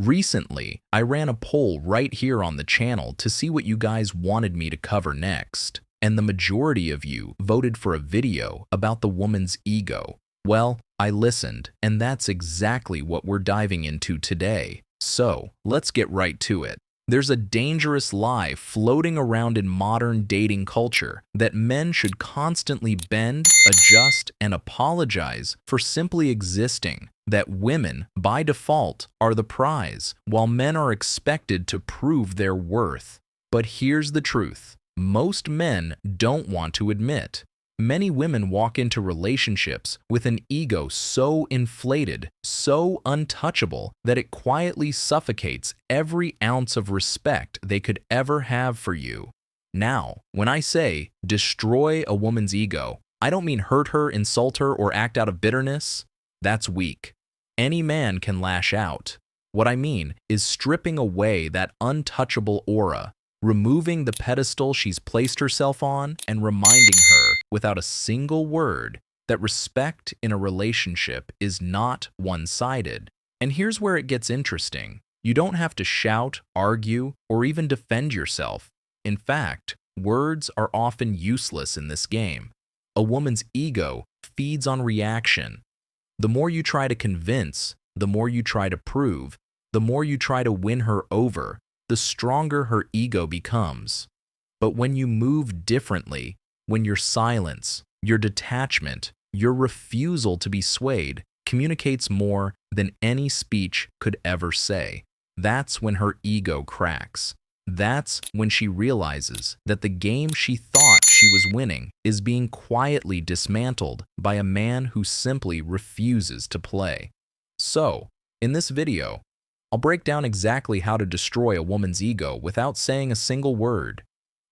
Recently, I ran a poll right here on the channel to see what you guys wanted me to cover next, and the majority of you voted for a video about the woman's ego. Well, I listened, and that's exactly what we're diving into today. So, let's get right to it. There's a dangerous lie floating around in modern dating culture that men should constantly bend, adjust, and apologize for simply existing. That women, by default, are the prize, while men are expected to prove their worth. But here's the truth. Most men don't want to admit. Many women walk into relationships with an ego so inflated, so untouchable, that it quietly suffocates every ounce of respect they could ever have for you. Now, when I say destroy a woman's ego, I don't mean hurt her, insult her, or act out of bitterness. That's weak. Any man can lash out. What I mean is stripping away that untouchable aura, removing the pedestal she's placed herself on, and reminding her, without a single word, that respect in a relationship is not one-sided. And here's where it gets interesting. You don't have to shout, argue, or even defend yourself. In fact, words are often useless in this game. A woman's ego feeds on reaction. The more you try to convince, the more you try to prove, the more you try to win her over, the stronger her ego becomes. But when you move differently, when your silence, your detachment, your refusal to be swayed communicates more than any speech could ever say, that's when her ego cracks. That's when she realizes that the game she thought she was winning is being quietly dismantled by a man who simply refuses to play. So, in this video, I'll break down exactly how to destroy a woman's ego without saying a single word.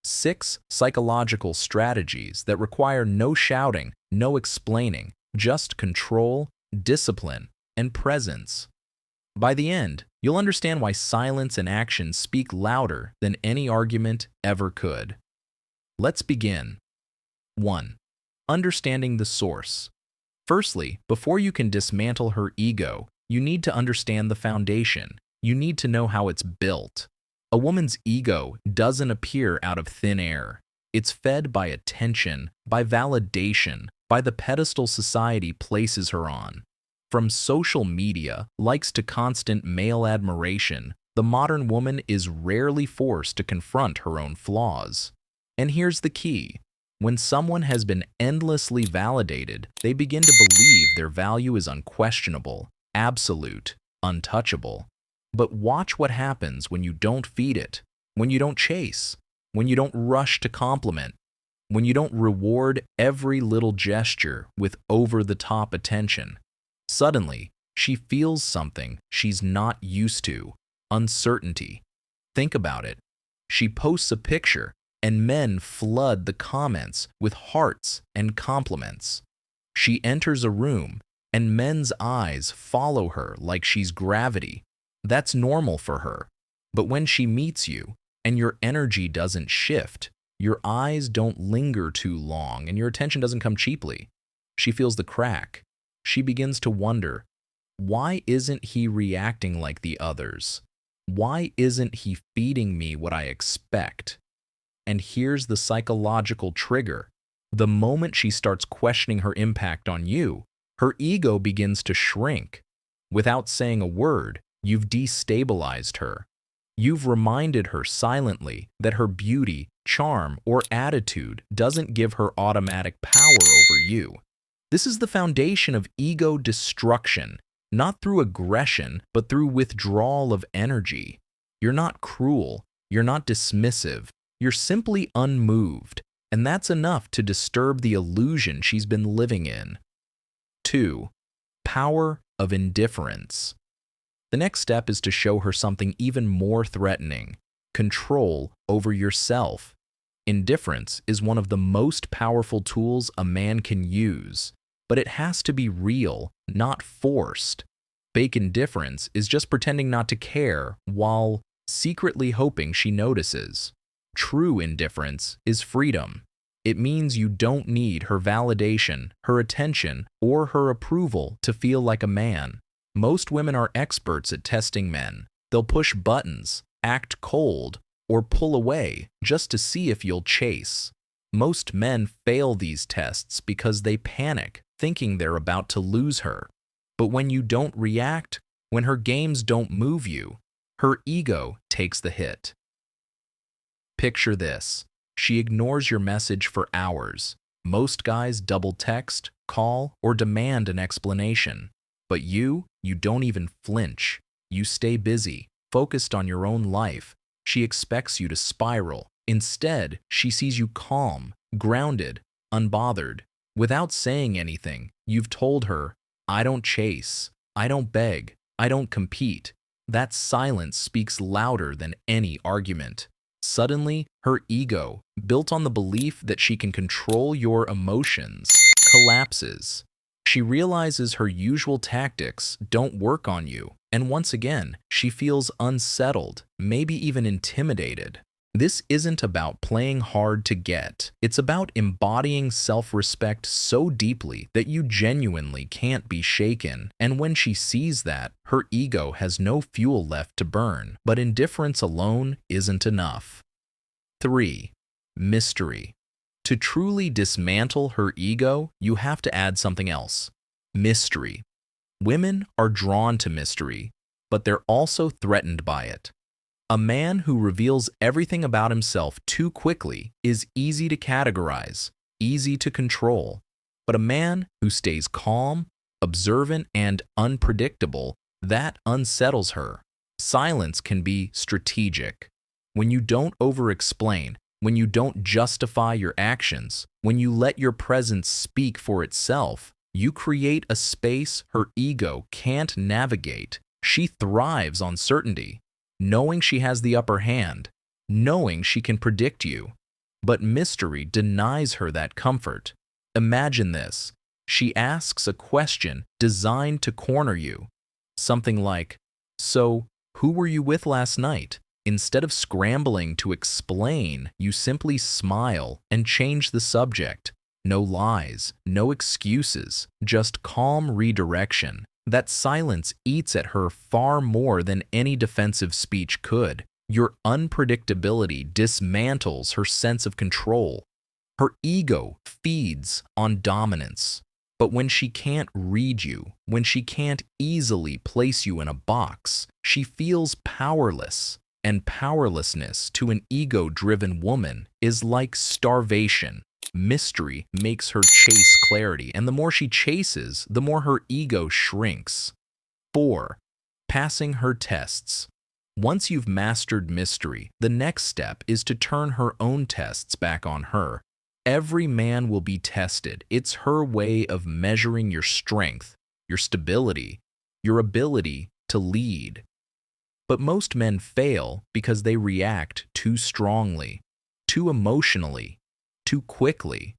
6 psychological strategies that require no shouting, no explaining, just control, discipline, and presence. By the end, you'll understand why silence and action speak louder than any argument ever could. Let's begin. 1. Understanding the source. Firstly, before you can dismantle her ego, you need to understand the foundation. You need to know how it's built. A woman's ego doesn't appear out of thin air. It's fed by attention, by validation, by the pedestal society places her on. From social media, likes to constant male admiration, the modern woman is rarely forced to confront her own flaws. And here's the key. When someone has been endlessly validated, they begin to believe their value is unquestionable, absolute, untouchable. But watch what happens when you don't feed it, when you don't chase, when you don't rush to compliment, when you don't reward every little gesture with over-the-top attention. Suddenly, she feels something she's not used to, uncertainty. Think about it. She posts a picture, and men flood the comments with hearts and compliments. She enters a room, and men's eyes follow her like she's gravity. That's normal for her. But when she meets you, and your energy doesn't shift, your eyes don't linger too long, and your attention doesn't come cheaply, she feels the crack. She begins to wonder, why isn't he reacting like the others? Why isn't he feeding me what I expect? And here's the psychological trigger. The moment she starts questioning her impact on you, her ego begins to shrink. Without saying a word, you've destabilized her. You've reminded her silently that her beauty, charm, or attitude doesn't give her automatic power over you. This is the foundation of ego destruction, not through aggression, but through withdrawal of energy. You're not cruel, you're not dismissive, you're simply unmoved, and that's enough to disturb the illusion she's been living in. 2. Power of indifference. The next step is to show her something even more threatening: control over yourself. Indifference is one of the most powerful tools a man can use, but it has to be real, not forced. Fake indifference is just pretending not to care while secretly hoping she notices. True indifference is freedom. It means you don't need her validation, her attention, or her approval to feel like a man. Most women are experts at testing men. They'll push buttons, act cold, or pull away just to see if you'll chase. Most men fail these tests because they panic, thinking they're about to lose her. But when you don't react, when her games don't move you, her ego takes the hit. Picture this. She ignores your message for hours. Most guys double text, call, or demand an explanation. But you don't even flinch. You stay busy, focused on your own life. She expects you to spiral. Instead, she sees you calm, grounded, unbothered. Without saying anything, you've told her, "I don't chase, I don't beg, I don't compete." That silence speaks louder than any argument. Suddenly, her ego, built on the belief that she can control your emotions, collapses. She realizes her usual tactics don't work on you, and once again, she feels unsettled, maybe even intimidated. This isn't about playing hard to get. It's about embodying self-respect so deeply that you genuinely can't be shaken. And when she sees that, her ego has no fuel left to burn. But indifference alone isn't enough. 3. Mystery. To truly dismantle her ego, you have to add something else. Mystery. Women are drawn to mystery, but they're also threatened by it. A man who reveals everything about himself too quickly is easy to categorize, easy to control. But a man who stays calm, observant, and unpredictable, that unsettles her. Silence can be strategic. When you don't over-explain, when you don't justify your actions, when you let your presence speak for itself, you create a space her ego can't navigate. She thrives on certainty, knowing she has the upper hand, knowing she can predict you. But mystery denies her that comfort. Imagine this. She asks a question designed to corner you. Something like, "So, who were you with last night?" Instead of scrambling to explain, you simply smile and change the subject. No lies, no excuses, just calm redirection. That silence eats at her far more than any defensive speech could. Your unpredictability dismantles her sense of control. Her ego feeds on dominance. But when she can't read you, when she can't easily place you in a box, she feels powerless. And powerlessness to an ego-driven woman is like starvation. Mystery makes her chase clarity, and the more she chases, the more her ego shrinks. 4. Passing her tests. Once you've mastered mystery, the next step is to turn her own tests back on her. Every man will be tested. It's her way of measuring your strength, your stability, your ability to lead. But most men fail because they react too strongly, too emotionally, too quickly.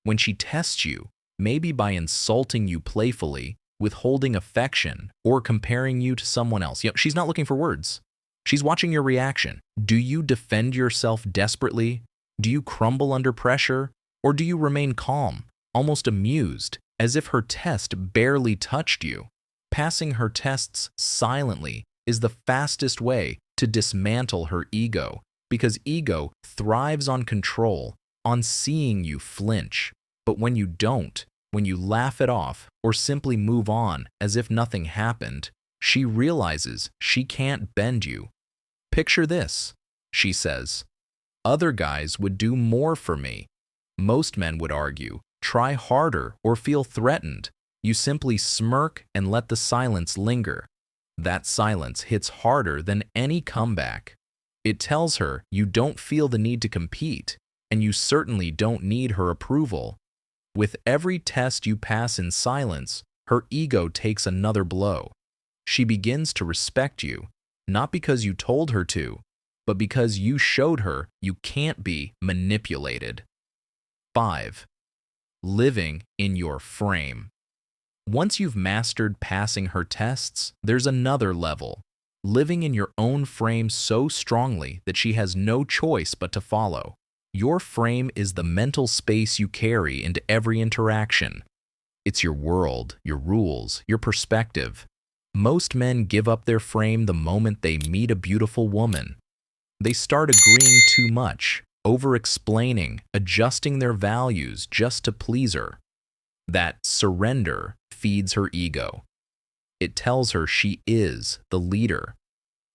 When she tests you, maybe by insulting you playfully, withholding affection, or comparing you to someone else, she's not looking for words. She's watching your reaction. Do you defend yourself desperately? Do you crumble under pressure? Or do you remain calm, almost amused, as if her test barely touched you? Passing her tests silently is the fastest way to dismantle her ego, because ego thrives on control, on seeing you flinch. But when you don't, when you laugh it off or simply move on as if nothing happened, she realizes she can't bend you. Picture this, she says. Other guys would do more for me. Most men would argue, try harder or feel threatened. You simply smirk and let the silence linger. That silence hits harder than any comeback. It tells her you don't feel the need to compete, and you certainly don't need her approval. With every test you pass in silence, her ego takes another blow. She begins to respect you, not because you told her to, but because you showed her you can't be manipulated. 5. Living in your frame. Once you've mastered passing her tests, there's another level. Living in your own frame so strongly that she has no choice but to follow. Your frame is the mental space you carry into every interaction. It's your world, your rules, your perspective. Most men give up their frame the moment they meet a beautiful woman. They start agreeing too much, over-explaining, adjusting their values just to please her. That surrender feeds her ego. It tells her she is the leader.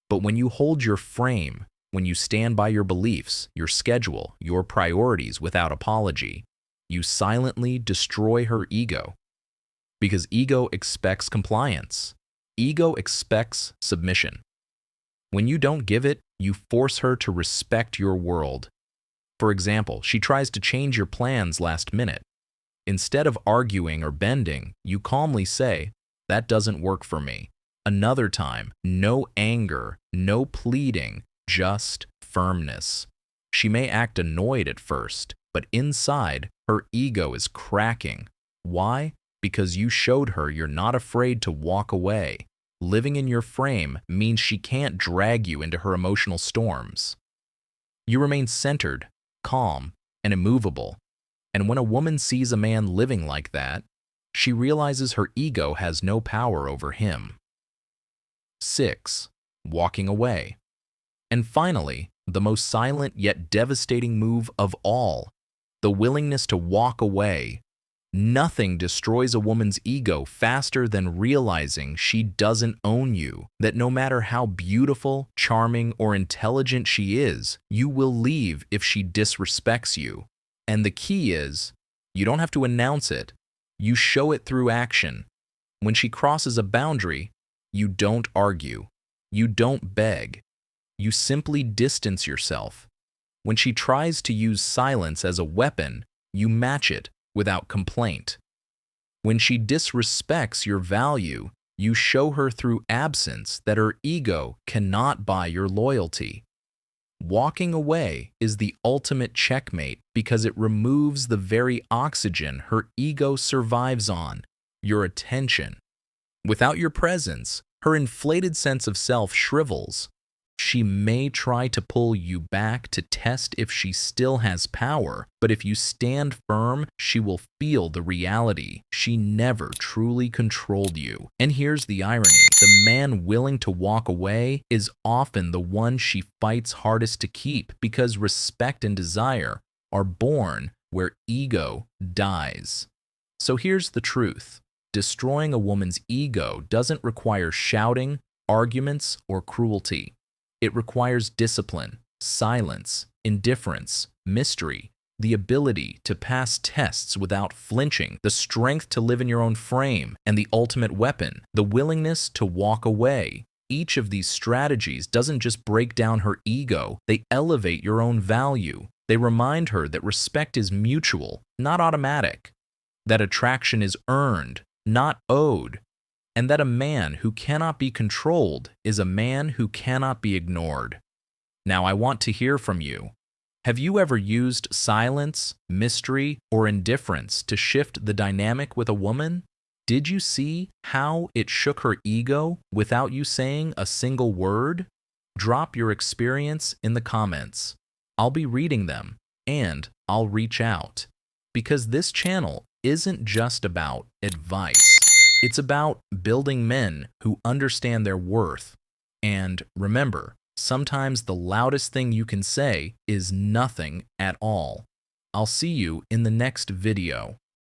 But when you hold your frame, when you stand by your beliefs, your schedule, your priorities without apology, you silently destroy her ego. Because ego expects compliance. Ego expects submission. When you don't give it, you force her to respect your world. For example, she tries to change your plans last minute. Instead of arguing or bending, you calmly say, "That doesn't work for me." Another time, no anger, no pleading, just firmness. She may act annoyed at first, but inside, her ego is cracking. Why? Because you showed her you're not afraid to walk away. Living in your frame means she can't drag you into her emotional storms. You remain centered, calm, and immovable. And when a woman sees a man living like that, she realizes her ego has no power over him. 6. Walking away. And finally, the most silent yet devastating move of all, the willingness to walk away. Nothing destroys a woman's ego faster than realizing she doesn't own you, that no matter how beautiful, charming, or intelligent she is, you will leave if she disrespects you. And the key is, you don't have to announce it. You show it through action. When she crosses a boundary, you don't argue. You don't beg. You simply distance yourself. When she tries to use silence as a weapon, you match it without complaint. When she disrespects your value, you show her through absence that her ego cannot buy your loyalty. Walking away is the ultimate checkmate because it removes the very oxygen her ego survives on, your attention. Without your presence, her inflated sense of self shrivels. She may try to pull you back to test if she still has power, but if you stand firm, she will feel the reality. She never truly controlled you. And here's the irony. The man willing to walk away is often the one she fights hardest to keep because respect and desire are born where ego dies. So here's the truth. Destroying a woman's ego doesn't require shouting, arguments, or cruelty. It requires discipline, silence, indifference, mystery, the ability to pass tests without flinching, the strength to live in your own frame, and the ultimate weapon, the willingness to walk away. Each of these strategies doesn't just break down her ego, they elevate your own value. They remind her that respect is mutual, not automatic, that attraction is earned, not owed, and that a man who cannot be controlled is a man who cannot be ignored. Now I want to hear from you. Have you ever used silence, mystery, or indifference to shift the dynamic with a woman? Did you see how it shook her ego without you saying a single word? Drop your experience in the comments. I'll be reading them, and I'll reach out. Because this channel isn't just about advice. It's about building men who understand their worth. And remember, sometimes the loudest thing you can say is nothing at all. I'll see you in the next video.